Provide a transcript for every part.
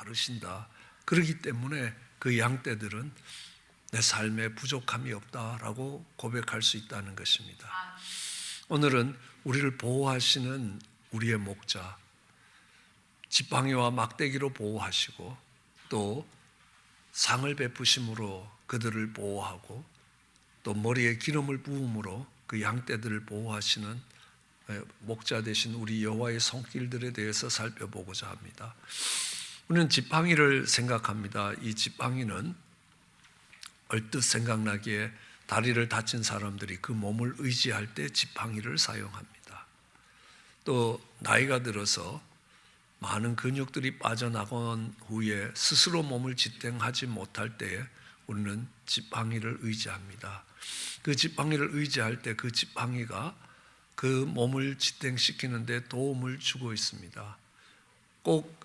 바르신다. 그렇기 때문에 그 양떼들은 내 삶에 부족함이 없다라고 고백할 수 있다는 것입니다. 오늘은 우리를 보호하시는 우리의 목자, 지팡이와 막대기로 보호하시고 또 상을 베푸심으로 그들을 보호하고 또 머리에 기름을 부음으로 그 양떼들을 보호하시는 목자 되신 우리 여호와의 손길들에 대해서 살펴보고자 합니다. 우리는 지팡이를 생각합니다. 이 지팡이는 얼뜻 생각나기에 다리를 다친 사람들이 그 몸을 의지할 때 지팡이를 사용합니다. 또 나이가 들어서 많은 근육들이 빠져나간 후에 스스로 몸을 지탱하지 못할 때에 우리는 지팡이를 의지합니다. 그 지팡이를 의지할 때 그 지팡이가 그 몸을 지탱시키는 데 도움을 주고 있습니다. 꼭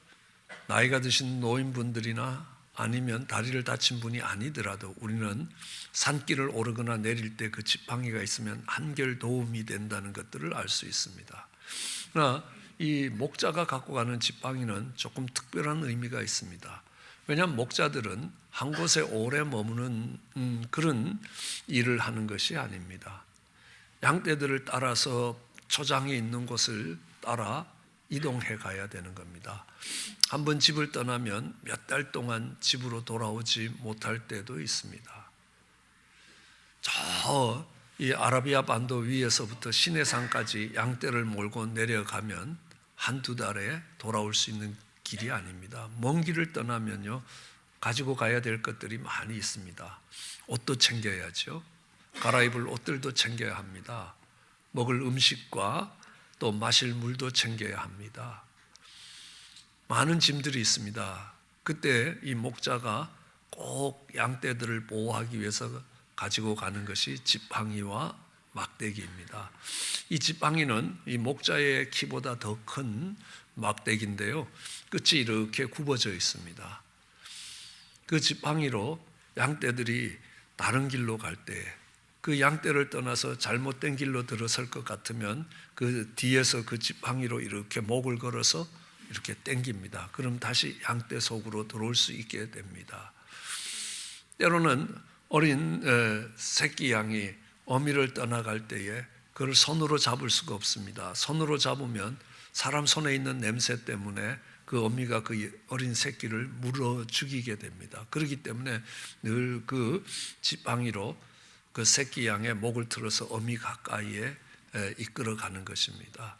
나이가 드신 노인분들이나 아니면 다리를 다친 분이 아니더라도 우리는 산길을 오르거나 내릴 때 그 지팡이가 있으면 한결 도움이 된다는 것들을 알 수 있습니다. 그러나 이 목자가 갖고 가는 지팡이는 조금 특별한 의미가 있습니다. 왜냐하면 목자들은 한 곳에 오래 머무는 그런 일을 하는 것이 아닙니다. 양떼들을 따라서 초장이 있는 곳을 따라 이동해 가야 되는 겁니다. 한번 집을 떠나면 몇 달 동안 집으로 돌아오지 못할 때도 있습니다. 이 아라비아 반도 위에서부터 시내산까지 양떼를 몰고 내려가면 한두 달에 돌아올 수 있는 길이 아닙니다. 먼 길을 떠나면요, 가지고 가야 될 것들이 많이 있습니다. 옷도 챙겨야죠. 갈아입을 옷들도 챙겨야 합니다. 먹을 음식과 또 마실 물도 챙겨야 합니다. 많은 짐들이 있습니다. 그때 이 목자가 꼭 양떼들을 보호하기 위해서 가지고 가는 것이 지팡이와 막대기입니다. 이 지팡이는 이 목자의 키보다 더 큰 막대기인데요, 끝이 이렇게 굽어져 있습니다. 그 지팡이로 양떼들이 다른 길로 갈 때 그 양떼를 떠나서 잘못된 길로 들어설 것 같으면 그 뒤에서 그 지팡이로 이렇게 목을 걸어서 이렇게 당깁니다. 그럼 다시 양떼 속으로 들어올 수 있게 됩니다. 때로는 어린 새끼 양이 어미를 떠나갈 때에 그걸 손으로 잡을 수가 없습니다. 손으로 잡으면 사람 손에 있는 냄새 때문에 그 어미가 그 어린 새끼를 물어 죽이게 됩니다. 그렇기 때문에 늘 그 지팡이로 그 새끼 양의 목을 틀어서 어미 가까이에 이끌어가는 것입니다.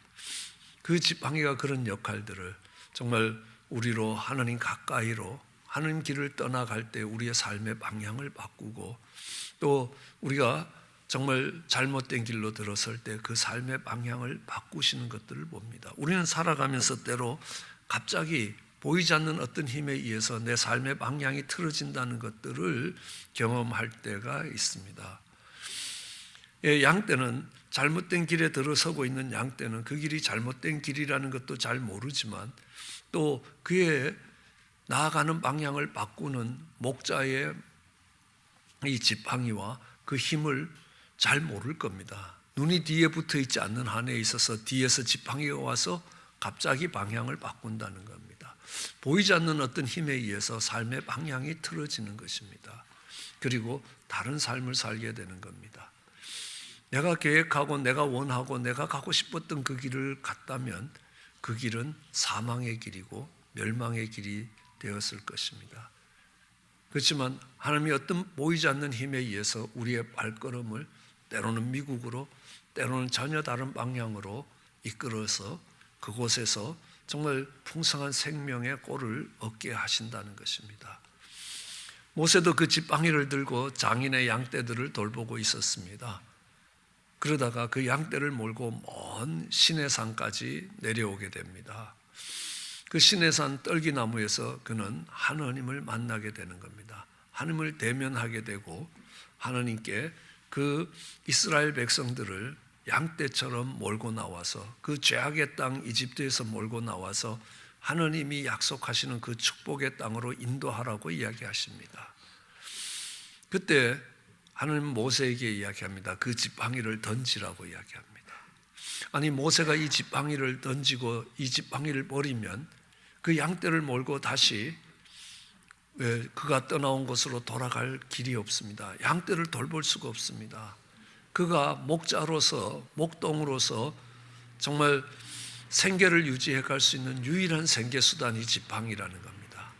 그 지팡이가 그런 역할들을 정말 우리로 하나님 가까이로 하나님 길을 떠나갈 때 우리의 삶의 방향을 바꾸고 또 우리가 정말 잘못된 길로 들어설 때 그 삶의 방향을 바꾸시는 것들을 봅니다. 우리는 살아가면서 때로 갑자기 보이지 않는 어떤 힘에 의해서 내 삶의 방향이 틀어진다는 것들을 경험할 때가 있습니다. 양떼는 잘못된 길에 들어서고 있는 양떼는 그 길이 잘못된 길이라는 것도 잘 모르지만 또 그의 나아가는 방향을 바꾸는 목자의 이 지팡이와 그 힘을 잘 모를 겁니다. 눈이 뒤에 붙어 있지 않는 한에 있어서 뒤에서 지팡이가 와서 갑자기 방향을 바꾼다는 겁니다. 보이지 않는 어떤 힘에 의해서 삶의 방향이 틀어지는 것입니다. 그리고 다른 삶을 살게 되는 겁니다. 내가 계획하고 내가 원하고 내가 가고 싶었던 그 길을 갔다면 그 길은 사망의 길이고 멸망의 길이 되었을 것입니다. 그렇지만 하나님이 어떤 보이지 않는 힘에 의해서 우리의 발걸음을 때로는 미국으로 때로는 전혀 다른 방향으로 이끌어서 그곳에서 정말 풍성한 생명의 꼴을 얻게 하신다는 것입니다. 모세도 그 지팡이를 들고 장인의 양떼들을 돌보고 있었습니다. 그러다가 그 양떼를 몰고 먼 시내산까지 내려오게 됩니다. 그 시내산 떨기나무에서 그는 하나님을 만나게 되는 겁니다. 하나님을 대면하게 되고 하나님께 그 이스라엘 백성들을 양떼처럼 몰고 나와서 그 죄악의 땅 이집트에서 몰고 나와서 하나님이 약속하시는 그 축복의 땅으로 인도하라고 이야기하십니다. 그때 하나님 모세에게 이야기합니다. 그 지팡이를 던지라고 이야기합니다. 아니 모세가 이 지팡이를 던지고 이 지팡이를 버리면 그 양떼를 몰고 다시 그가 떠나온 곳으로 돌아갈 길이 없습니다. 양떼를 돌볼 수가 없습니다. 그가 목자로서, 목동으로서 정말 생계를 유지해 갈 수 있는 유일한 생계수단이 지팡이라는 겁니다.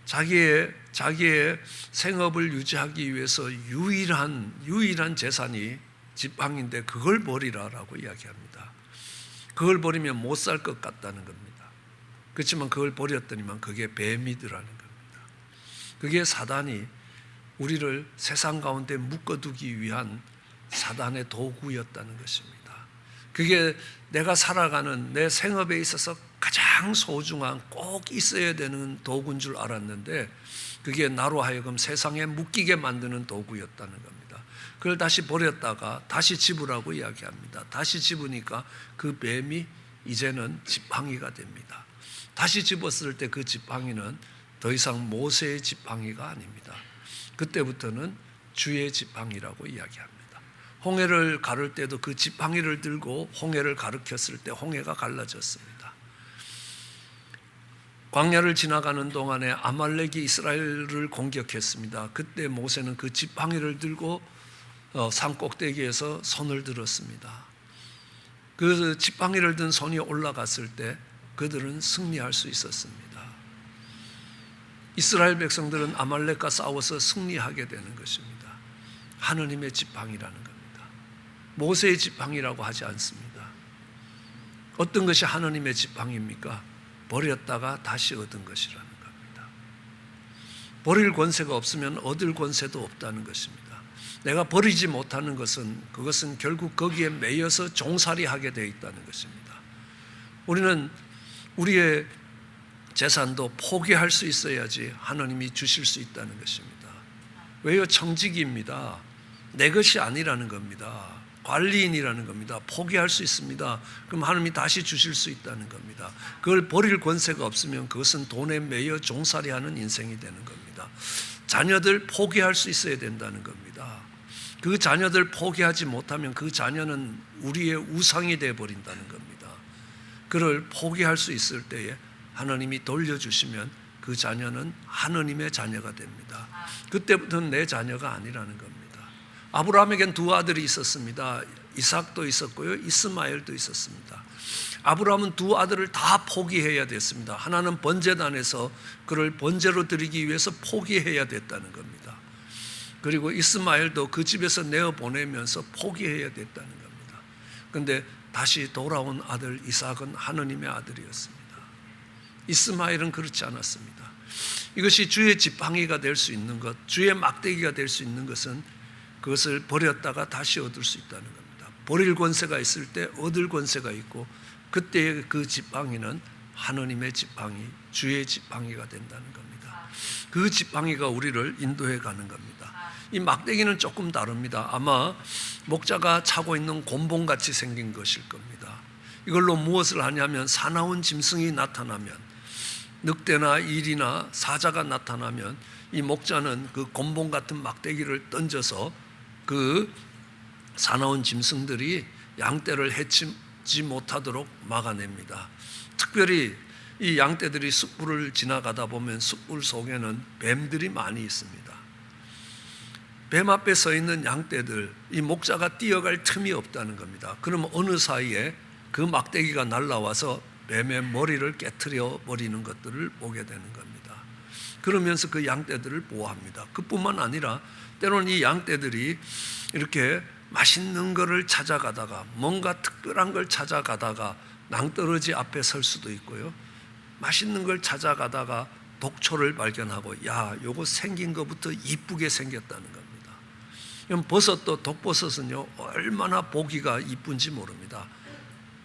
자기의 생업을 유지하기 위해서 유일한 재산이 지팡이인데 그걸 버리라라고 이야기합니다. 그걸 버리면 못 살 것 같다는 겁니다. 그렇지만 그걸 버렸더니만 그게 뱀이더라는 겁니다. 그게 사단이 우리를 세상 가운데 묶어두기 위한 사단의 도구였다는 것입니다. 그게 내가 살아가는 내 생업에 있어서 가장 소중한 꼭 있어야 되는 도구인 줄 알았는데 그게 나로 하여금 세상에 묶이게 만드는 도구였다는 겁니다. 그걸 다시 버렸다가 다시 집으라고 이야기합니다. 다시 집으니까 그 뱀이 이제는 지팡이가 됩니다. 다시 집었을 때 그 지팡이는 더 이상 모세의 지팡이가 아닙니다. 그때부터는 주의 지팡이라고 이야기합니다. 홍해를 가를 때도 그 지팡이를 들고 홍해를 가르쳤을 때 홍해가 갈라졌습니다. 광야를 지나가는 동안에 아말렉이 이스라엘을 공격했습니다. 그때 모세는 그 지팡이를 들고 산 꼭대기에서 손을 들었습니다. 그 지팡이를 든 손이 올라갔을 때 그들은 승리할 수 있었습니다. 이스라엘 백성들은 아말렉과 싸워서 승리하게 되는 것입니다. 하느님의 지팡이라는 겁니다. 모세의 지팡이라고 하지 않습니다. 어떤 것이 하느님의 지팡이입니까? 버렸다가 다시 얻은 것이라는 겁니다. 버릴 권세가 없으면 얻을 권세도 없다는 것입니다. 내가 버리지 못하는 그것은 결국 거기에 매여서 종살이하게 되어 있다는 것입니다. 우리는 우리의 재산도 포기할 수 있어야지 하나님이 주실 수 있다는 것입니다. 왜요? 청지기입니다. 내 것이 아니라는 겁니다. 관리인이라는 겁니다. 포기할 수 있습니다. 그럼 하나님이 다시 주실 수 있다는 겁니다. 그걸 버릴 권세가 없으면 그것은 돈에 매여 종살이하는 인생이 되는 겁니다. 자녀들 포기할 수 있어야 된다는 겁니다. 그 자녀들 포기하지 못하면 그 자녀는 우리의 우상이 되어버린다는 겁니다. 그를 포기할 수 있을 때에 하나님이 돌려주시면 그 자녀는 하나님의 자녀가 됩니다. 그때부터는 내 자녀가 아니라는 겁니다. 아브라함에겐 두 아들이 있었습니다. 이삭도 있었고요, 이스마엘도 있었습니다. 아브라함은 두 아들을 다 포기해야 됐습니다. 하나는 번제단에서 그를 번제로 드리기 위해서 포기해야 됐다는 겁니다. 그리고 이스마엘도 그 집에서 내어보내면서 포기해야 됐다는 겁니다. 그런데 다시 돌아온 아들 이삭은 하느님의 아들이었습니다. 이스마엘은 그렇지 않았습니다. 이것이 주의 지팡이가 될 수 있는 것, 주의 막대기가 될 수 있는 것은 그것을 버렸다가 다시 얻을 수 있다는 겁니다. 버릴 권세가 있을 때 얻을 권세가 있고 그때의 그 지팡이는 하느님의 지팡이, 주의 지팡이가 된다는 겁니다. 그 지팡이가 우리를 인도해 가는 겁니다. 이 막대기는 조금 다릅니다. 아마 목자가 차고 있는 곤봉같이 생긴 것일 겁니다. 이걸로 무엇을 하냐면 사나운 짐승이 나타나면, 늑대나 일이나 사자가 나타나면 이 목자는 그 곤봉 같은 막대기를 던져서 그 사나운 짐승들이 양떼를 해치지 못하도록 막아냅니다. 특별히 이 양떼들이 숯불을 지나가다 보면 숯불 속에는 뱀들이 많이 있습니다. 뱀 앞에 서 있는 양떼들, 이 목자가 뛰어갈 틈이 없다는 겁니다. 그러면 어느 사이에 그 막대기가 날라와서 뱀의 머리를 깨트려 버리는 것들을 보게 되는 겁니다. 그러면서 그 양떼들을 보호합니다. 그뿐만 아니라 때로는 이 양떼들이 이렇게 맛있는 것을 찾아가다가, 뭔가 특별한 걸 찾아가다가 낭떠러지 앞에 설 수도 있고요, 맛있는 걸 찾아가다가 독초를 발견하고, 야, 요거 생긴 것부터 이쁘게 생겼다는 겁니다. 버섯도, 독버섯은요 얼마나 보기가 이쁜지 모릅니다.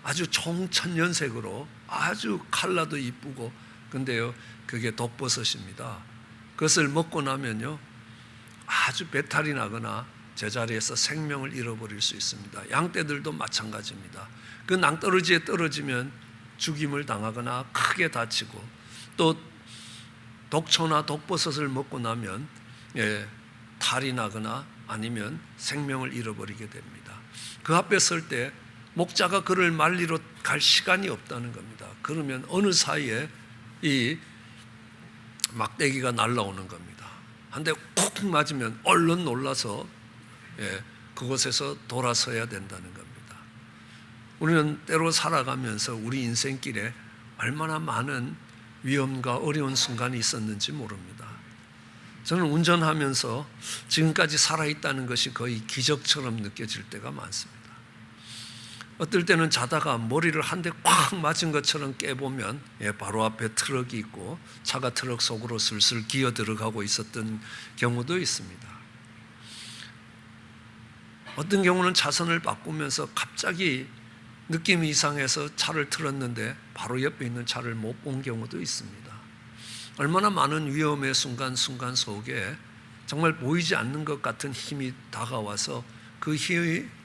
아주 총천연색으로 아주 컬러도 이쁘고, 근데요 그게 독버섯입니다. 그것을 먹고 나면요 아주 배탈이 나거나 제자리에서 생명을 잃어버릴 수 있습니다. 양떼들도 마찬가지입니다. 그 낭떠러지에 떨어지면 죽임을 당하거나 크게 다치고, 또 독초나 독버섯을 먹고 나면 탈이 나거나 아니면 생명을 잃어버리게 됩니다. 그 앞에 설 때 목자가 그를 말리러 갈 시간이 없다는 겁니다. 그러면 어느 사이에 이 막대기가 날라오는 겁니다. 한 대 콕 맞으면 얼른 놀라서 그곳에서 돌아서야 된다는 겁니다. 우리는 때로 살아가면서 우리 인생길에 얼마나 많은 위험과 어려운 순간이 있었는지 모릅니다. 저는 운전하면서 지금까지 살아있다는 것이 거의 기적처럼 느껴질 때가 많습니다. 어떨 때는 자다가 머리를 한 대 꽉 맞은 것처럼 깨보면 바로 앞에 트럭이 있고 차가 트럭 속으로 슬슬 기어 들어가고 있었던 경우도 있습니다. 어떤 경우는 차선을 바꾸면서 갑자기 느낌이 이상해서 차를 틀었는데 바로 옆에 있는 차를 못 본 경우도 있습니다. 얼마나 많은 위험의 순간 속에 정말 보이지 않는 것 같은 힘이 다가와서 그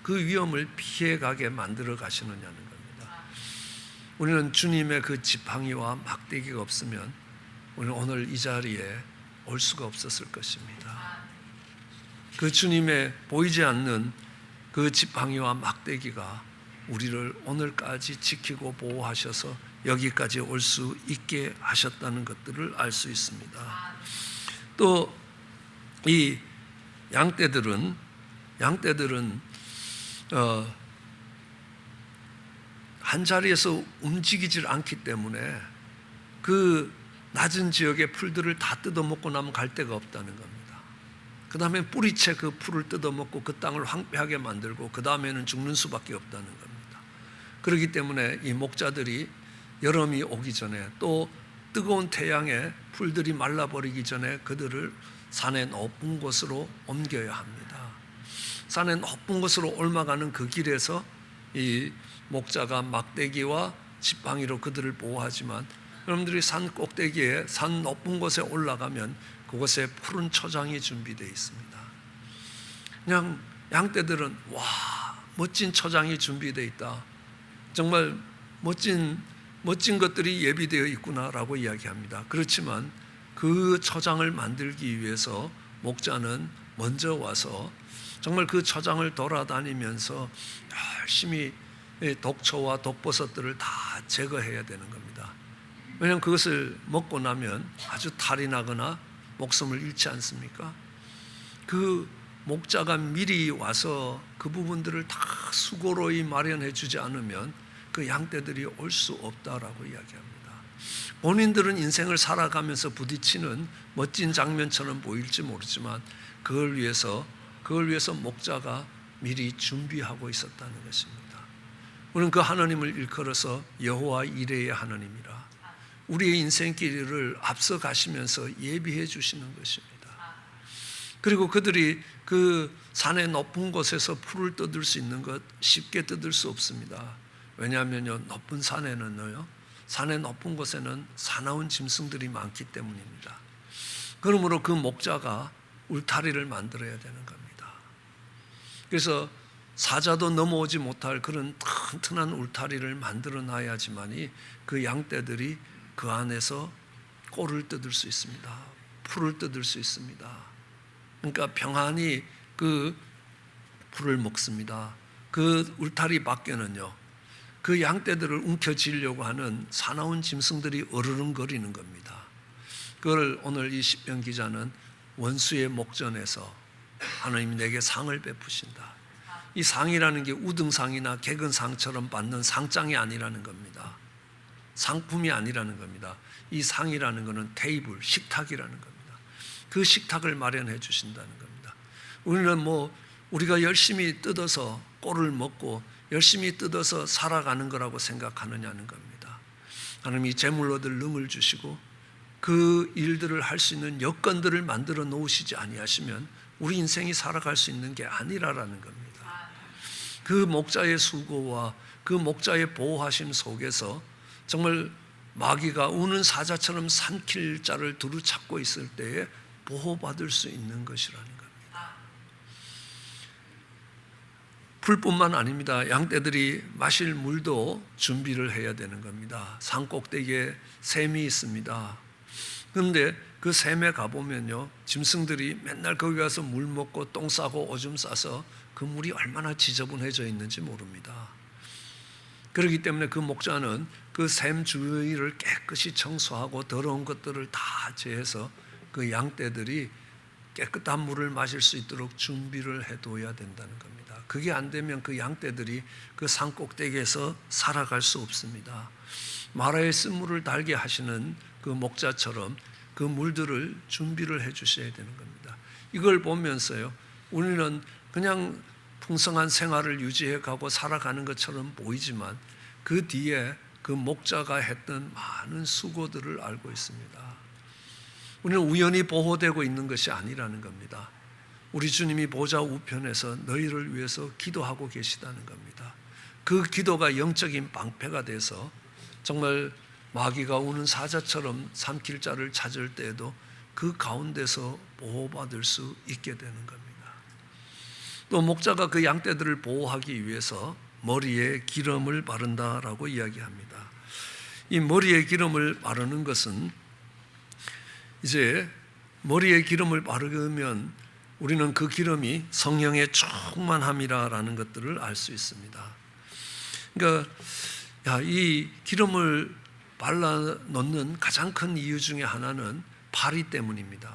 위험을 피해가게 만들어 가시느냐는 겁니다. 우리는 주님의 그 지팡이와 막대기가 없으면 우리는 오늘 이 자리에 올 수가 없었을 것입니다. 그 주님의 보이지 않는 그 지팡이와 막대기가 우리를 오늘까지 지키고 보호하셔서 여기까지 올 수 있게 하셨다는 것들을 알 수 있습니다. 또 이 양떼들은 한 자리에서 움직이질 않기 때문에 그 낮은 지역의 풀들을 다 뜯어먹고 나면 갈 데가 없다는 겁니다. 그 다음에 뿌리채 그 풀을 뜯어먹고 그 땅을 황폐하게 만들고 그 다음에는 죽는 수밖에 없다는 겁니다. 그렇기 때문에 이 목자들이 여름이 오기 전에 또 뜨거운 태양에 풀들이 말라버리기 전에 그들을 산의 높은 곳으로 옮겨야 합니다. 산의 높은 곳으로 올라가는 그 길에서 이 목자가 막대기와 지팡이로 그들을 보호하지만 여러분들이 산 꼭대기에 산 높은 곳에 올라가면 그곳에 푸른 초장이 준비되어 있습니다. 그냥 양떼들은 와, 멋진 초장이 준비되어 있다. 정말 멋진 것들이 예비되어 있구나라고 이야기합니다. 그렇지만 그 초장을 만들기 위해서 목자는 먼저 와서 정말 그 초장을 돌아다니면서 열심히 독초와 독버섯들을 다 제거해야 되는 겁니다. 왜냐하면 그것을 먹고 나면 아주 탈이 나거나 목숨을 잃지 않습니까? 그 목자가 미리 와서 그 부분들을 다 수고로이 마련해 주지 않으면 그 양떼들이 올 수 없다라고 이야기합니다. 본인들은 인생을 살아가면서 부딪히는 멋진 장면처럼 보일지 모르지만 그걸 위해서 목자가 미리 준비하고 있었다는 것입니다. 우리는 그 하나님을 일컬어서 여호와 이레의 하나님이라 우리의 인생길을 앞서 가시면서 예비해 주시는 것입니다. 그리고 그들이 그 산의 높은 곳에서 풀을 뜯을 수 있는 것 쉽게 뜯을 수 없습니다. 왜냐하면요, 높은 산의 높은 곳에는 사나운 짐승들이 많기 때문입니다. 그러므로 그 목자가 울타리를 만들어야 되는 겁니다. 그래서 사자도 넘어오지 못할 그런 튼튼한 울타리를 만들어 놔야지만이 그 양떼들이 그 안에서 꼴을 뜯을 수 있습니다. 풀을 뜯을 수 있습니다. 그러니까 평안히 그 풀을 먹습니다. 그 울타리 밖에는요, 그 양떼들을 움켜쥐려고 하는 사나운 짐승들이 어르렁거리는 겁니다. 그걸 오늘 이 시편 기자는 원수의 목전에서 하나님이 내게 상을 베푸신다. 이 상이라는 게 우등상이나 개근상처럼 받는 상장이 아니라는 겁니다. 상품이 아니라는 겁니다. 이 상이라는 것은 테이블, 식탁이라는 겁니다. 그 식탁을 마련해 주신다는 겁니다. 우리는 우리가 열심히 뜯어서 꼴을 먹고 열심히 뜯어서 살아가는 거라고 생각하느냐는 겁니다. 하나님이 재물로 들 능을 주시고 그 일들을 할 수 있는 여건들을 만들어 놓으시지 아니하시면 우리 인생이 살아갈 수 있는 게 아니라라는 겁니다. 그 목자의 수고와 그 목자의 보호하심 속에서 정말 마귀가 우는 사자처럼 삼킬 자를 두루 찾고 있을 때에 보호받을 수 있는 것이라는 겁니다. 풀뿐만 아닙니다. 양떼들이 마실 물도 준비를 해야 되는 겁니다. 산 꼭대기에 샘이 있습니다. 그런데 그 샘에 가보면요, 짐승들이 맨날 거기 가서 물 먹고 똥 싸고 오줌 싸서 그 물이 얼마나 지저분해져 있는지 모릅니다. 그렇기 때문에 그 목자는 그 샘 주위를 깨끗이 청소하고 더러운 것들을 다 제해서 그 양떼들이 깨끗한 물을 마실 수 있도록 준비를 해둬야 된다는 겁니다. 그게 안 되면 그 양떼들이 그 산 꼭대기에서 살아갈 수 없습니다. 마라의 쓴물을 달게 하시는 그 목자처럼 그 물들을 준비를 해 주셔야 되는 겁니다. 이걸 보면서요, 우리는 그냥 풍성한 생활을 유지해 가고 살아가는 것처럼 보이지만 그 뒤에 그 목자가 했던 많은 수고들을 알고 있습니다. 우리는 우연히 보호되고 있는 것이 아니라는 겁니다. 우리 주님이 보좌 우편에서 너희를 위해서 기도하고 계시다는 겁니다. 그 기도가 영적인 방패가 돼서 정말 마귀가 우는 사자처럼 삼킬 자를 찾을 때에도 그 가운데서 보호받을 수 있게 되는 겁니다. 또 목자가 그 양떼들을 보호하기 위해서 머리에 기름을 바른다라고 이야기합니다. 이 머리에 기름을 바르는 것은 이제 머리에 기름을 바르면 우리는 그 기름이 성령의 충만함이라는 것들을 알 수 있습니다. 그러니까 이 기름을 발라 놓는 가장 큰 이유 중에 하나는 파리 때문입니다.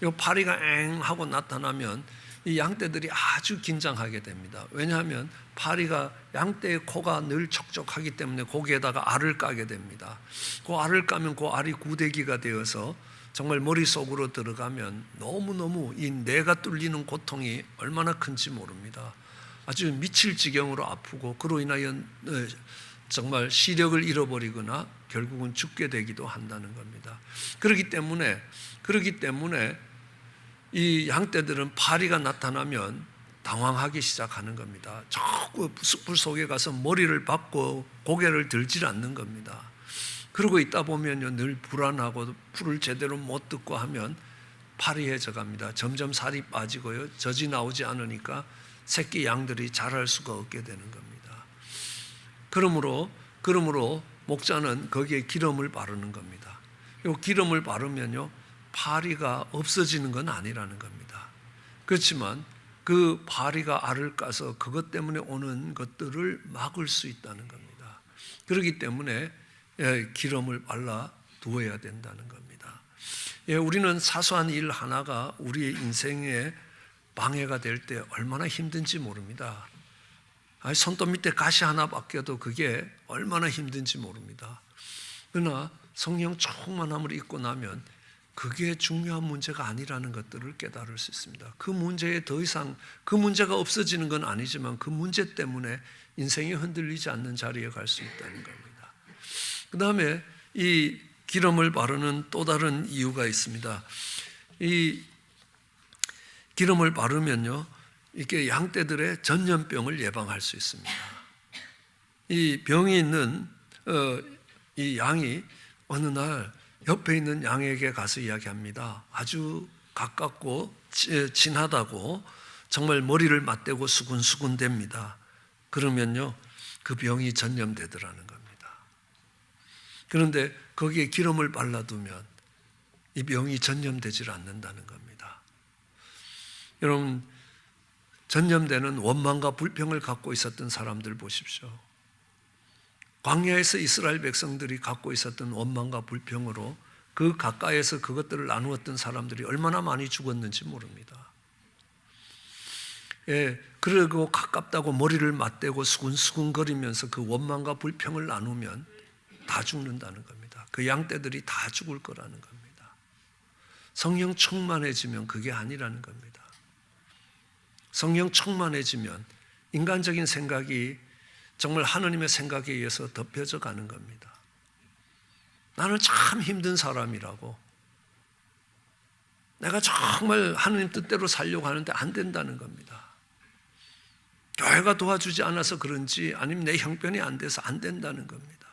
이 파리가 엥 하고 나타나면 이 양떼들이 아주 긴장하게 됩니다. 왜냐하면 파리가 양떼의 코가 늘 촉촉하기 때문에 거기에다가 알을 까게 됩니다. 그 알을 까면 그 알이 구데기가 되어서 정말 머릿속으로 들어가면 너무너무 이 뇌가 뚫리는 고통이 얼마나 큰지 모릅니다. 아주 미칠 지경으로 아프고 그로 인하여 정말 시력을 잃어버리거나 결국은 죽게 되기도 한다는 겁니다. 그렇기 때문에 이 양떼들은 파리가 나타나면 당황하기 시작하는 겁니다. 저 숲을 속에 가서 머리를 박고 고개를 들질 않는 겁니다. 그러고 있다 보면요, 늘 불안하고 풀을 제대로 못 듣고 하면 파리해져 갑니다. 점점 살이 빠지고요, 젖이 나오지 않으니까 새끼 양들이 자랄 수가 없게 되는 겁니다. 그러므로 목자는 거기에 기름을 바르는 겁니다. 이 기름을 바르면요, 파리가 없어지는 건 아니라는 겁니다. 그렇지만 그 파리가 알을 까서 그것 때문에 오는 것들을 막을 수 있다는 겁니다. 그렇기 때문에 기름을 발라 두어야 된다는 겁니다. 우리는 사소한 일 하나가 우리의 인생에 방해가 될 때 얼마나 힘든지 모릅니다. 손톱 밑에 가시 하나 바뀌어도 그게 얼마나 힘든지 모릅니다. 그러나 성령 충만함을 입고 나면 그게 중요한 문제가 아니라는 것들을 깨달을 수 있습니다. 그 문제에 더 이상 그 문제가 없어지는 건 아니지만 그 문제 때문에 인생이 흔들리지 않는 자리에 갈 수 있다는 겁니다. 그 다음에 이 기름을 바르는 또 다른 이유가 있습니다. 이 기름을 바르면요, 이렇게 양떼들의 전염병을 예방할 수 있습니다. 이 병이 있는 이 양이 어느 날 옆에 있는 양에게 가서 이야기합니다. 아주 가깝고 친하다고 정말 머리를 맞대고 수군수군 됩니다. 그러면요, 그 병이 전염되더라는 겁니다. 그런데 거기에 기름을 발라두면 이 병이 전염되질 않는다는 겁니다. 여러분, 전염되는 원망과 불평을 갖고 있었던 사람들 보십시오. 광야에서 이스라엘 백성들이 갖고 있었던 원망과 불평으로 그 가까이에서 그것들을 나누었던 사람들이 얼마나 많이 죽었는지 모릅니다. 그리고 가깝다고 머리를 맞대고 수군수군거리면서 그 원망과 불평을 나누면 다 죽는다는 겁니다. 그 양떼들이 다 죽을 거라는 겁니다. 성령 충만해지면 그게 아니라는 겁니다. 성령 충만해지면 인간적인 생각이 정말 하나님의 생각에 의해서 덮여져 가는 겁니다. 나는 참 힘든 사람이라고, 내가 정말 하나님 뜻대로 살려고 하는데 안 된다는 겁니다. 교회가 도와주지 않아서 그런지 아니면 내 형편이 안 돼서 안 된다는 겁니다.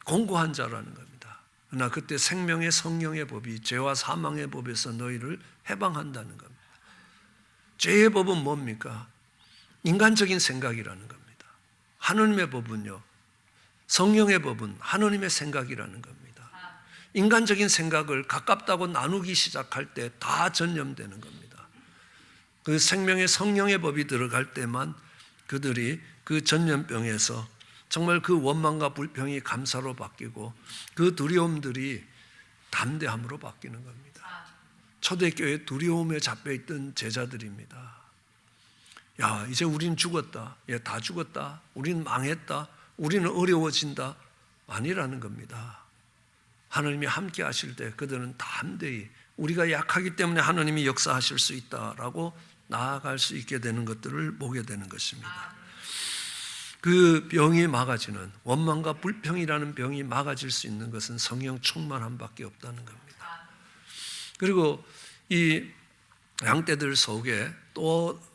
공고한 자라는 겁니다. 그러나 그때 생명의 성령의 법이 죄와 사망의 법에서 너희를 해방한다는 겁니다. 죄의 법은 뭡니까? 인간적인 생각이라는 겁니다. 하나님의 법은요, 성령의 법은 하나님의 생각이라는 겁니다. 인간적인 생각을 가깝다고 나누기 시작할 때 다 전염되는 겁니다. 그 생명의 성령의 법이 들어갈 때만 그들이 그 전염병에서 정말 그 원망과 불평이 감사로 바뀌고 그 두려움들이 담대함으로 바뀌는 겁니다. 초대교회 두려움에 잡혀있던 제자들입니다. 야, 이제 우린 죽었다. 다 죽었다. 우린 망했다. 우리는 어려워진다. 아니라는 겁니다. 하나님이 함께 하실 때 그들은 담대히 우리가 약하기 때문에 하나님이 역사하실 수 있다라고 나아갈 수 있게 되는 것들을 보게 되는 것입니다. 그 병이 막아지는 원망과 불평이라는 병이 막아질 수 있는 것은 성령 충만함밖에 없다는 겁니다. 그리고 이 양떼들 속에 또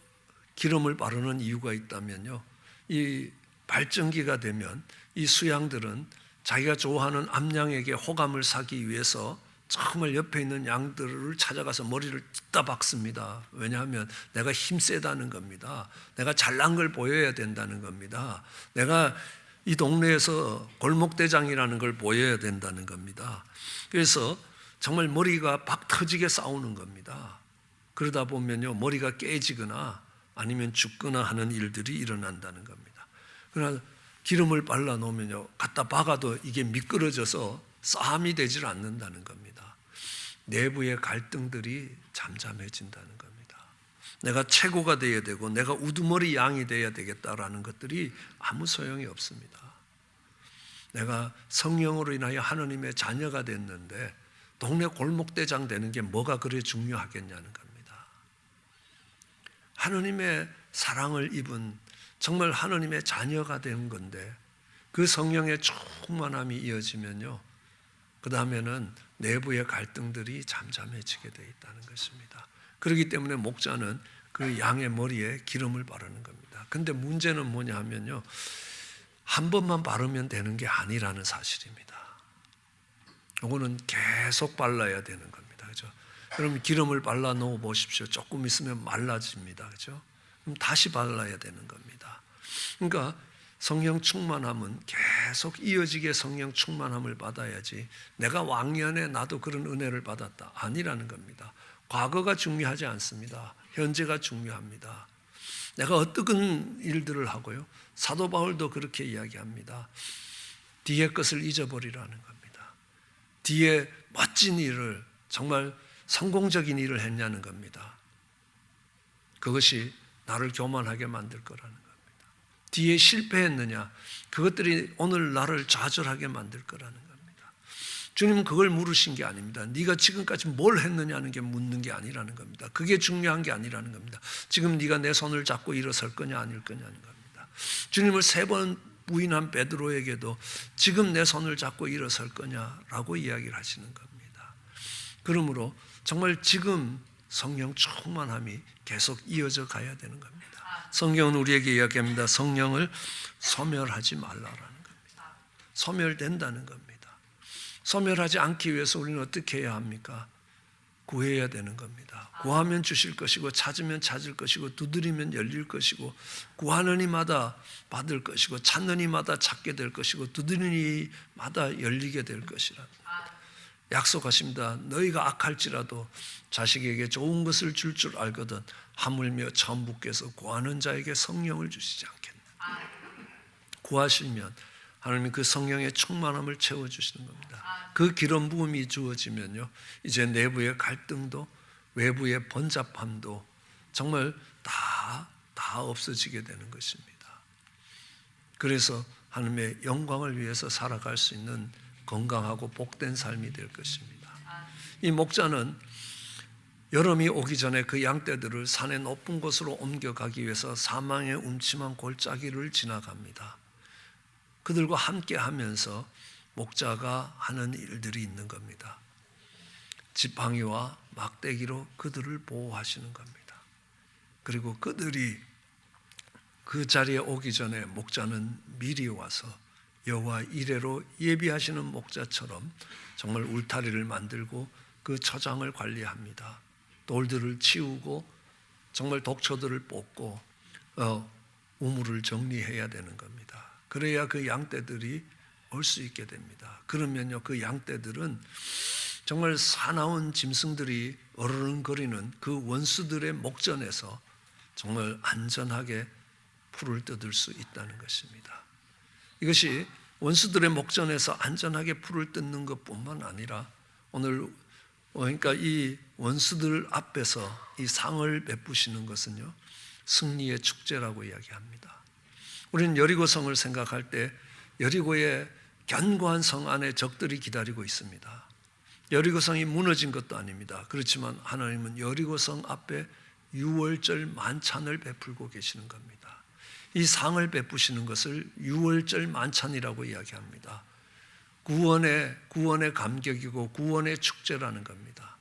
기름을 바르는 이유가 있다면요, 이 발정기가 되면 이 수양들은 자기가 좋아하는 암양에게 호감을 사기 위해서 정말 옆에 있는 양들을 찾아가서 머리를 뜯다 박습니다. 왜냐하면 내가 힘세다는 겁니다. 내가 잘난 걸 보여야 된다는 겁니다. 내가 이 동네에서 골목대장이라는 걸 보여야 된다는 겁니다. 그래서 정말 머리가 박 터지게 싸우는 겁니다. 그러다 보면요, 머리가 깨지거나 아니면 죽거나 하는 일들이 일어난다는 겁니다. 그러나 기름을 발라 놓으면요, 갖다 박아도 이게 미끄러져서 싸움이 되질 않는다는 겁니다. 내부의 갈등들이 잠잠해진다는 겁니다. 내가 최고가 되어야 되고 내가 우두머리 양이 되어야 되겠다라는 것들이 아무 소용이 없습니다. 내가 성령으로 인하여 하나님의 자녀가 됐는데 동네 골목대장 되는 게 뭐가 그래 중요하겠냐는 겁니다. 하나님의 사랑을 입은 정말 하나님의 자녀가 된 건데 그 성령의 충만함이 이어지면요, 그 다음에는 내부의 갈등들이 잠잠해지게 되어 있다는 것입니다. 그렇기 때문에 목자는 그 양의 머리에 기름을 바르는 겁니다. 근데 문제는 뭐냐 하면요, 한 번만 바르면 되는 게 아니라는 사실입니다. 이거는 계속 발라야 되는 겁니다. 그죠? 그럼 기름을 발라 놓아 보십시오. 조금 있으면 말라집니다. 그죠? 그럼 다시 발라야 되는 겁니다. 그러니까 성령 충만함은 계속 이어지게 성령 충만함을 받아야지 내가 왕년에 나도 그런 은혜를 받았다 아니라는 겁니다. 과거가 중요하지 않습니다. 현재가 중요합니다. 내가 어떤 일들을 하고요, 사도 바울도 그렇게 이야기합니다. 뒤의 것을 잊어버리라는 겁니다. 뒤에 멋진 일을, 정말 성공적인 일을 했냐는 겁니다. 그것이 나를 교만하게 만들 거라는 겁니다. 뒤에 실패했느냐, 그것들이 오늘 나를 좌절하게 만들 거라는 겁니다. 주님은 그걸 물으신 게 아닙니다. 네가 지금까지 뭘 했느냐는 게 묻는 게 아니라는 겁니다. 그게 중요한 게 아니라는 겁니다. 지금 네가 내 손을 잡고 일어설 거냐 아닐 거냐는 겁니다. 주님을 3번 부인한 베드로에게도 지금 내 손을 잡고 일어설 거냐라고 이야기를 하시는 겁니다. 그러므로 정말 지금 성령 충만함이 계속 이어져 가야 되는 겁니다. 성경은 우리에게 이야기합니다. 성령을 소멸하지 말라라는 겁니다. 소멸된다는 겁니다. 소멸하지 않기 위해서 우리는 어떻게 해야 합니까? 구해야 되는 겁니다. 구하면 주실 것이고 찾으면 찾을 것이고 두드리면 열릴 것이고 구하는 이마다 받을 것이고 찾는 이마다 찾게 될 것이고 두드리는 이마다 열리게 될 것이라. 약속하십니다. 너희가 악할지라도 자식에게 좋은 것을 줄 줄 알거든 하물며 천부께서 구하는 자에게 성령을 주시지 않겠나. 구하시면 하나님이 그 성령의 충만함을 채워주시는 겁니다. 그 기름 부음이 주어지면요, 이제 내부의 갈등도 외부의 번잡함도 정말 다 없어지게 되는 것입니다. 그래서 하나님의 영광을 위해서 살아갈 수 있는 건강하고 복된 삶이 될 것입니다. 이 목자는 여름이 오기 전에 그 양떼들을 산의 높은 곳으로 옮겨가기 위해서 사망의 음침한 골짜기를 지나갑니다. 그들과 함께 하면서 목자가 하는 일들이 있는 겁니다. 지팡이와 막대기로 그들을 보호하시는 겁니다. 그리고 그들이 그 자리에 오기 전에 목자는 미리 와서 여호와 이레로 예비하시는 목자처럼 정말 울타리를 만들고 그 처장을 관리합니다. 돌들을 치우고 정말 독초들을 뽑고 우물을 정리해야 되는 겁니다. 그래야 그 양떼들이 올 수 있게 됩니다. 그러면요, 그 양떼들은 정말 사나운 짐승들이 어르렁거리는 그 원수들의 목전에서 정말 안전하게 풀을 뜯을 수 있다는 것입니다. 이것이 원수들의 목전에서 안전하게 풀을 뜯는 것뿐만 아니라 오늘 그러니까 이 원수들 앞에서 이 상을 베푸시는 것은요, 승리의 축제라고 이야기합니다. 우리는 여리고성을 생각할 때 여리고의 견고한 성 안에 적들이 기다리고 있습니다. 여리고성이 무너진 것도 아닙니다. 그렇지만 하나님은 여리고성 앞에 유월절 만찬을 베풀고 계시는 겁니다. 이 상을 베푸시는 것을 유월절 만찬이라고 이야기합니다. 구원의 감격이고 구원의 축제라는 겁니다.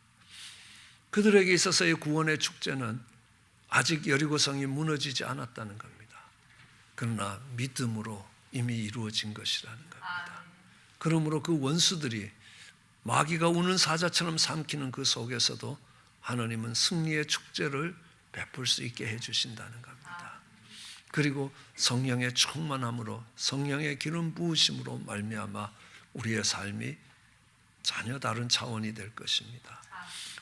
그들에게 있어서의 구원의 축제는 아직 여리고성이 무너지지 않았다는 겁니다. 그러나 믿음으로 이미 이루어진 것이라는 겁니다. 그러므로 그 원수들이 마귀가 우는 사자처럼 삼키는 그 속에서도 하나님은 승리의 축제를 베풀 수 있게 해주신다는 겁니다. 그리고 성령의 충만함으로, 성령의 기름 부으심으로 말미암아 우리의 삶이 전혀 다른 차원이 될 것입니다.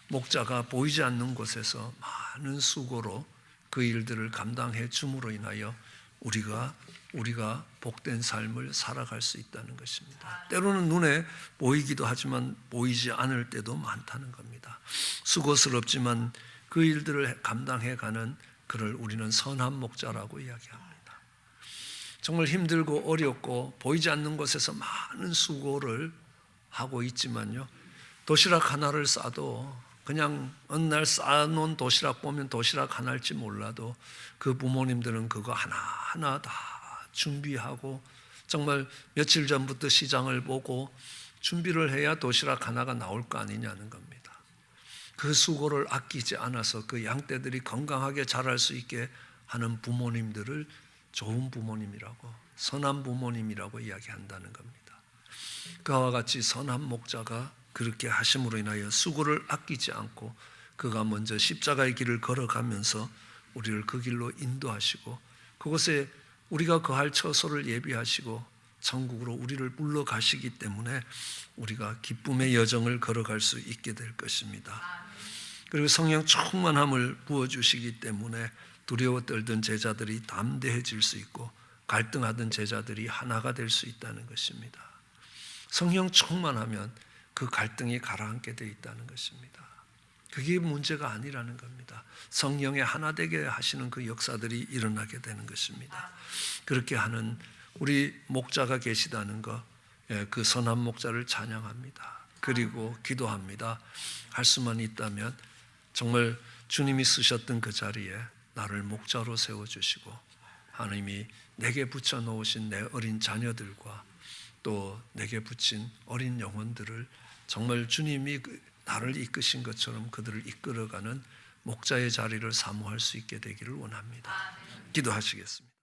목자가 보이지 않는 곳에서 많은 수고로 그 일들을 감당해 줌으로 인하여 우리가 복된 삶을 살아갈 수 있다는 것입니다. 때로는 눈에 보이기도 하지만 보이지 않을 때도 많다는 겁니다. 수고스럽지만 그 일들을 감당해가는 그를 우리는 선한 목자라고 이야기합니다. 정말 힘들고 어렵고 보이지 않는 곳에서 많은 수고를 하고 있지만요, 도시락 하나를 싸도 그냥 어느 날 쌓아놓은 도시락 보면 도시락 하나일지 몰라도 그 부모님들은 그거 하나하나 다 준비하고 정말 며칠 전부터 시장을 보고 준비를 해야 도시락 하나가 나올 거 아니냐는 겁니다. 그 수고를 아끼지 않아서 그 양떼들이 건강하게 자랄 수 있게 하는 부모님들을 좋은 부모님이라고, 선한 부모님이라고 이야기한다는 겁니다. 그와 같이 선한 목자가 그렇게 하심으로 인하여 수고를 아끼지 않고 그가 먼저 십자가의 길을 걸어가면서 우리를 그 길로 인도하시고 그곳에 우리가 거할 처소를 예비하시고 천국으로 우리를 불러가시기 때문에 우리가 기쁨의 여정을 걸어갈 수 있게 될 것입니다. 그리고 성령 충만함을 부어주시기 때문에 두려워 떨던 제자들이 담대해질 수 있고 갈등하던 제자들이 하나가 될 수 있다는 것입니다. 성령 충만하면 그 갈등이 가라앉게 되어 있다는 것입니다. 그게 문제가 아니라는 겁니다. 성령의 하나 되게 하시는 그 역사들이 일어나게 되는 것입니다. 그렇게 하는 우리 목자가 계시다는 것, 그 선한 목자를 찬양합니다. 그리고 기도합니다. 할 수만 있다면 정말 주님이 쓰셨던 그 자리에 나를 목자로 세워주시고 하나님이 내게 붙여놓으신 내 어린 자녀들과 또 내게 붙인 어린 영혼들을 정말 주님이 나를 이끄신 것처럼 그들을 이끌어가는 목자의 자리를 사모할 수 있게 되기를 원합니다. 기도하시겠습니다.